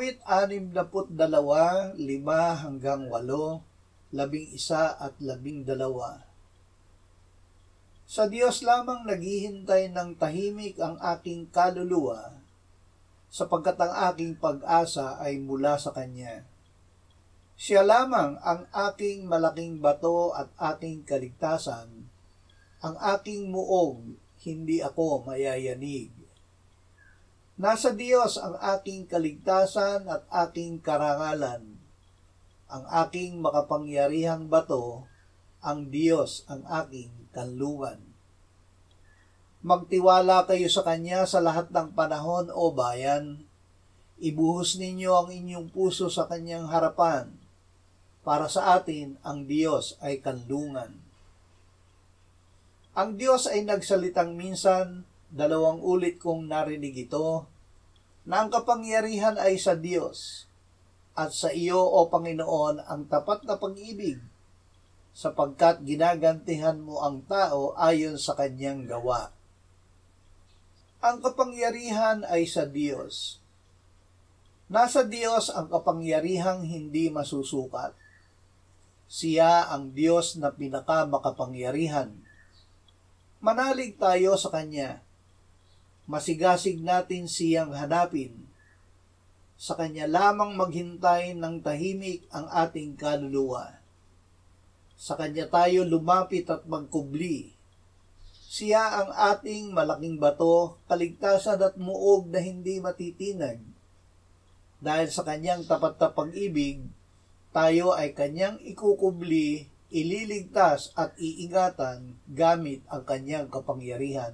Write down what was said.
Awit 62, 5-8, 11 at 12. Sa Diyos lamang naghihintay ng tahimik ang aking kaluluwa, sapagkat ang aking pag-asa ay mula sa Kanya. Siya lamang ang aking malaking bato at aking kaligtasan, ang aking muog, hindi ako mayayanig. Nasa Diyos ang aking kaligtasan at aking karangalan, ang aking makapangyarihang bato, ang Diyos ang aking kanlungan. Magtiwala kayo sa Kanya sa lahat ng panahon, o bayan. Ibuhos ninyo ang inyong puso sa Kanyang harapan. Para sa atin, ang Diyos ay kanlungan. Ang Diyos ay nagsalitang minsan, 2 ulit kong narinig ito, na ang kapangyarihan ay sa Diyos, at sa iyo, o Panginoon, ang tapat na pag-ibig, sapagkat ginagantihan mo ang tao ayon sa kanyang gawa. Ang kapangyarihan ay sa Diyos. Nasa Diyos ang kapangyarihang hindi masusukat. Siya ang Diyos na pinakamakapangyarihan. Manalig tayo sa Kanya. Masigasig natin siyang hanapin. Sa Kanya lamang maghintay ng tahimik ang ating kaluluwa. Sa Kanya tayo lumapit at magkubli. Siya ang ating malaking bato, kaligtasan at muog na hindi matitinag. Dahil sa Kanyang tapat na pag-ibig, tayo ay Kanyang ikukubli, ililigtas at iingatan gamit ang Kanyang kapangyarihan.